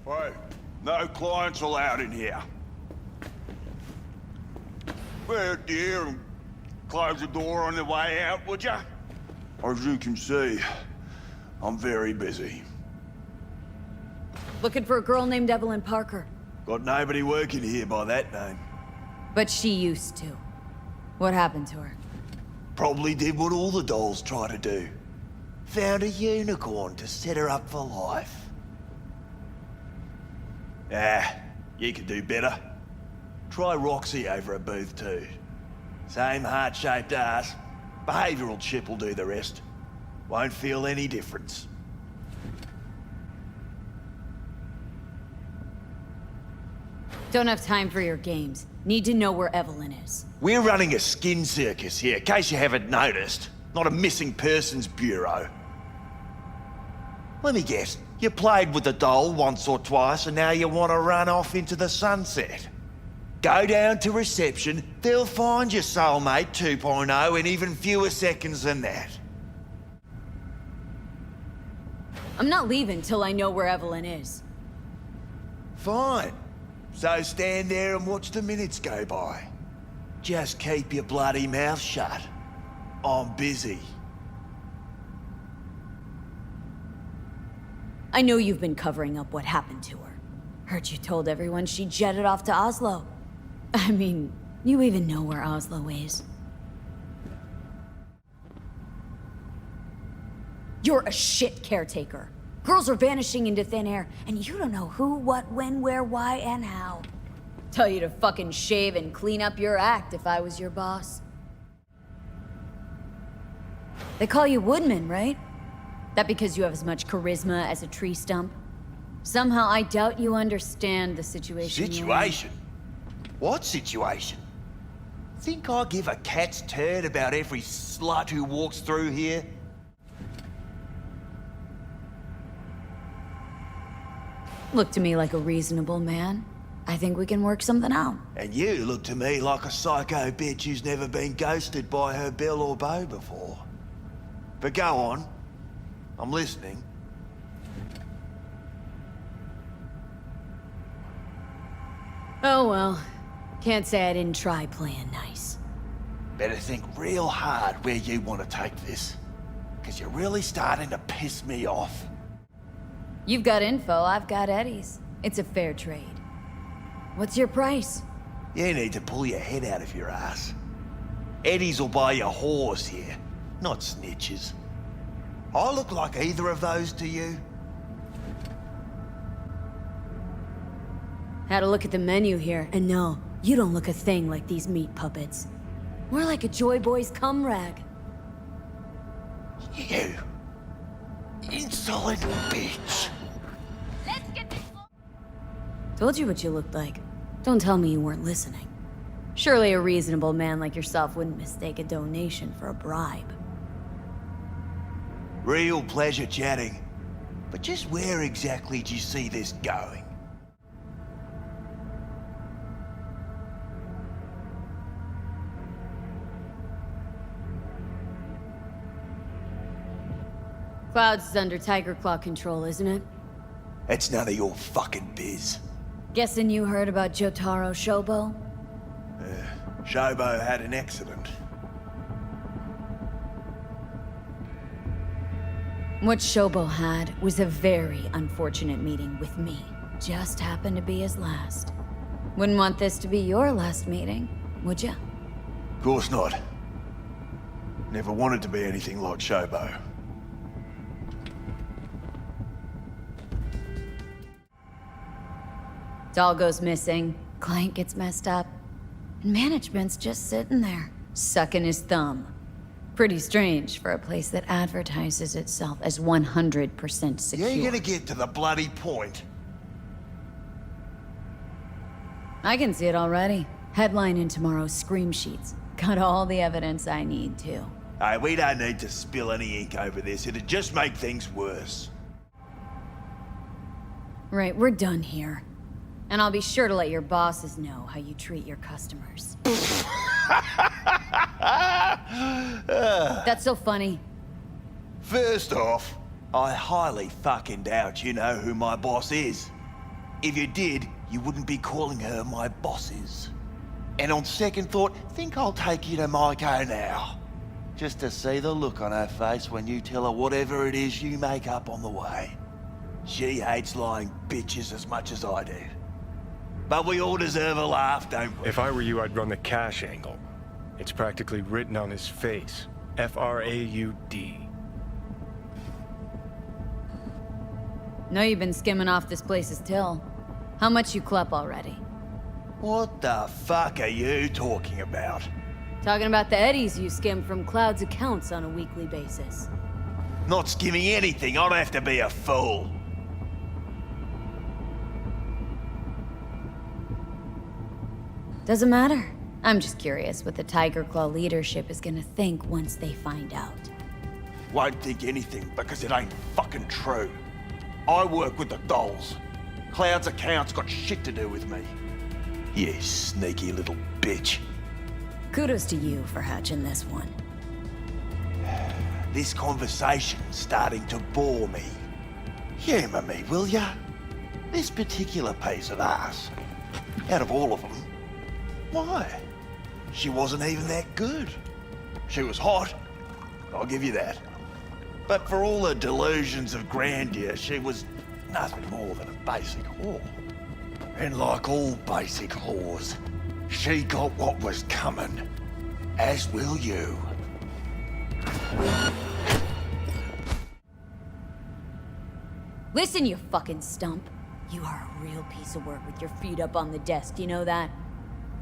Hey, no clients allowed in here. Well, dear, close the door on the way out, would ya? As you can see, I'm very busy. Looking for a girl named Evelyn Parker. Got nobody working here by that name. But she used to. What happened to her? Probably did what all the dolls try to do. Found a unicorn to set her up for life. You could do better. Try Roxy over at Booth 2. Same heart-shaped ass. Behavioural chip will do the rest. Won't feel any difference. Don't have time for your games. Need to know where Evelyn is. We're running a skin circus here, in case you haven't noticed. Not a missing persons bureau. Let me guess, you played with the doll once or twice and now you want to run off into the sunset. Go down to reception, they'll find your soulmate 2.0 in even fewer seconds than that. I'm not leaving till I know where Evelyn is. Fine. So stand there and watch the minutes go by. Just keep your bloody mouth shut. I'm busy. I know you've been covering up what happened to her. Heard you told everyone she jetted off to Oslo. I mean, you even know where Oslo is. You're a shit caretaker. Girls are vanishing into thin air, and you don't know who, what, when, where, why, and how. Tell you to fucking shave and clean up your act if I was your boss. They call you Woodman, right? That because you have as much charisma as a tree stump? Somehow I doubt you understand the situation. Situation? What situation? Think I give a cat's turd about every slut who walks through here? Look to me like a reasonable man. I think we can work something out. And you look to me like a psycho bitch who's never been ghosted by her belle or beau before. But go on. I'm listening. Oh well. Can't say I didn't try playing nice. Better think real hard where you want to take this. Because you're really starting to piss me off. You've got info, I've got Eddie's. It's a fair trade. What's your price? You need to pull your head out of your ass. Eddie's will buy you whores here, not snitches. I look like either of those to you? Had a look at the menu here, and no, you don't look a thing like these meat puppets. More like a Joy Boy's cum rag. You insolent bitch. Let's get this. Told you what you looked like. Don't tell me you weren't listening. Surely a reasonable man like yourself wouldn't mistake a donation for a bribe. Real pleasure chatting. But just where exactly do you see this going? Clouds is under Tiger Claw control, isn't it? That's none of your fucking biz. Guessing you heard about Jotaro Shabo? Shabo had an accident. What Shabo had was a very unfortunate meeting with me. Just happened to be his last. Wouldn't want this to be your last meeting, would ya? Of course not. Never wanted to be anything like Shabo. Doll goes missing, client gets messed up, and management's just sitting there, sucking his thumb. Pretty strange for a place that advertises itself as 100% secure. You ain't gonna get to the bloody point. I can see it already. Headline in tomorrow's scream sheets. Got all the evidence I need to. Hey, we don't need to spill any ink over this. It'd just make things worse. Right, we're done here. And I'll be sure to let your bosses know how you treat your customers. That's so funny. First off, I highly fucking doubt you know who my boss is. If you did, you wouldn't be calling her my bosses. And on second thought, think I'll take you to Maiko now. Just to see the look on her face when you tell her whatever it is you make up on the way. She hates lying bitches as much as I do. But we all deserve a laugh, don't we? If I were you, I'd run the cash angle. It's practically written on his face. F-R-A-U-D. Know you've been skimming off this place's till. How much you clep already? What the fuck are you talking about? Talking about the eddies you skim from Cloud's accounts on a weekly basis. Not skimming anything, I'd have to be a fool. Doesn't matter. I'm just curious what the Tiger Claw leadership is gonna think once they find out. Won't think anything because it ain't fucking true. I work with the dolls. Cloud's accounts got shit to do with me. You sneaky little bitch. Kudos to you for hatching this one. This conversation's starting to bore me. Humour me, will ya? This particular piece of ass, out of all of them, why? She wasn't even that good. She was hot, I'll give you that. But for all her delusions of grandeur, she was nothing more than a basic whore. And like all basic whores, she got what was coming, as will you. Listen, you fucking stump. You are a real piece of work with your feet up on the desk, you know that?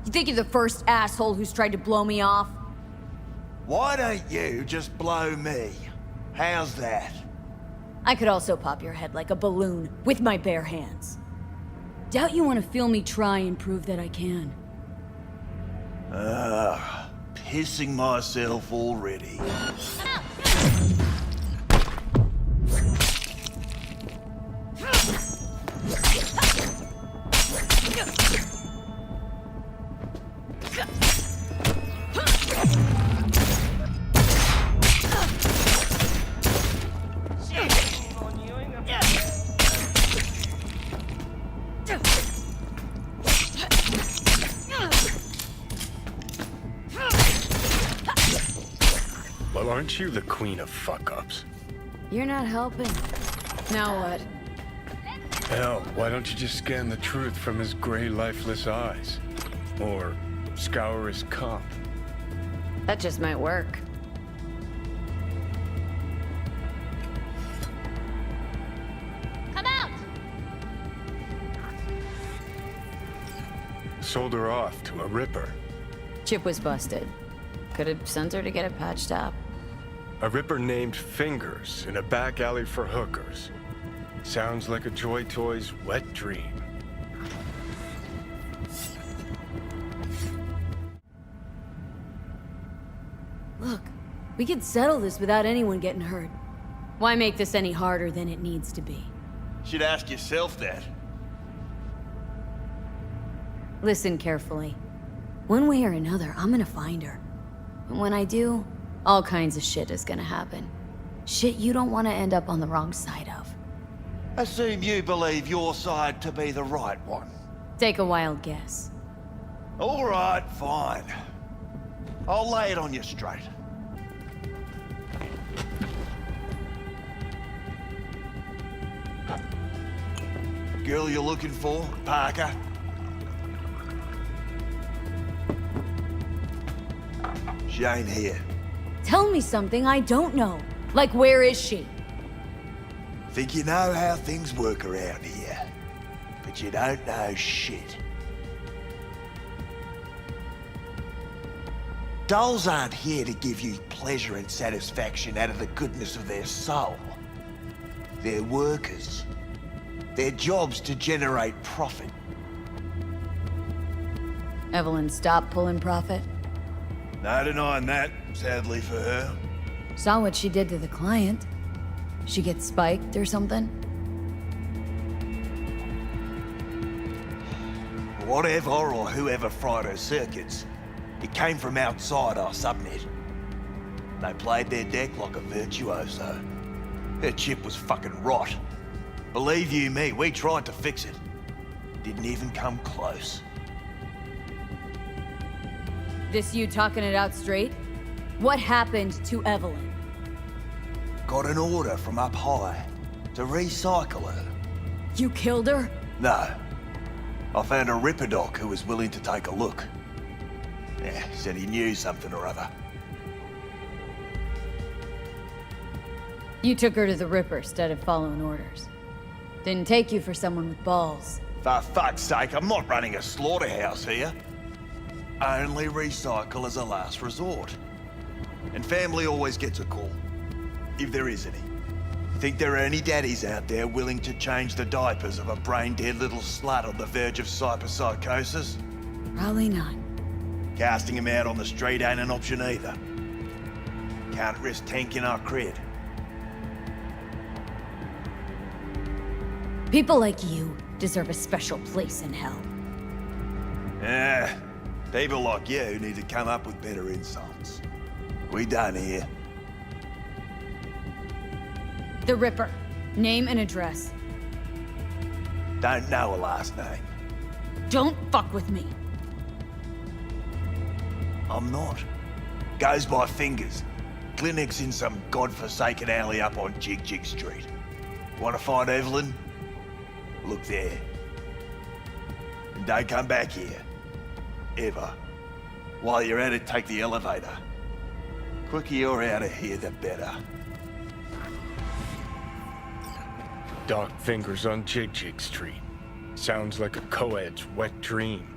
You think you're the first asshole who's tried to blow me off? Why don't you just blow me? How's that? I could also pop your head like a balloon with my bare hands. Doubt you want to feel me try and prove that I can. Pissing myself already. Well, aren't you the queen of fuck-ups? You're not helping. Now what? Hell, why don't you just scan the truth from his gray, lifeless eyes? Or scour his comp? That just might work. Come out! Sold her off to a ripper. Chip was busted. Could have sent her to get it patched up. A ripper named Fingers in a back alley for hookers. Sounds like a Joy Toy's wet dream. Look, we could settle this without anyone getting hurt. Why make this any harder than it needs to be? Should ask yourself that. Listen carefully. One way or another, I'm gonna find her. And when I do, all kinds of shit is gonna happen. Shit you don't want to end up on the wrong side of. Assume you believe your side to be the right one. Take a wild guess. All right, fine. I'll lay it on you straight. Girl you're looking for, Parker? She ain't here. Tell me something I don't know. Like, where is she? Think you know how things work around here, but you don't know shit. Dolls aren't here to give you pleasure and satisfaction out of the goodness of their soul. They're workers. Their job's to generate profit. Evelyn, stop pulling profit. No denying that, sadly for her. Saw what she did to the client. She gets spiked or something? Whatever or whoever fried her circuits, it came from outside our subnet. They played their deck like a virtuoso. Her chip was fucking rot. Believe you me, we tried to fix it. Didn't even come close. This you talking it out straight? What happened to Evelyn? Got an order from up high to recycle her. You killed her? No. I found a Ripper doc who was willing to take a look. Yeah, said he knew something or other. You took her to the Ripper instead of following orders. Didn't take you for someone with balls. For fuck's sake, I'm not running a slaughterhouse here. Only recycle as a last resort. And family always gets a call. If there is any. Think there are any daddies out there willing to change the diapers of a brain-dead little slut on the verge of cyberpsychosis? Probably not. Casting him out on the street ain't an option either. Can't risk tanking our cred. People like you deserve a special place in hell. People like you need to come up with better insults. We done here. The Ripper. Name and address. Don't know a last name. Don't fuck with me. I'm not. Goes by fingers. Clinic's in some godforsaken alley up on Jig Street. Want to find Evelyn? Look there. And don't come back here. Ever. While you're at it, take the elevator. Quicker you're out of here, the better. Dark fingers on Jig Street. Sounds like a co-ed's wet dream.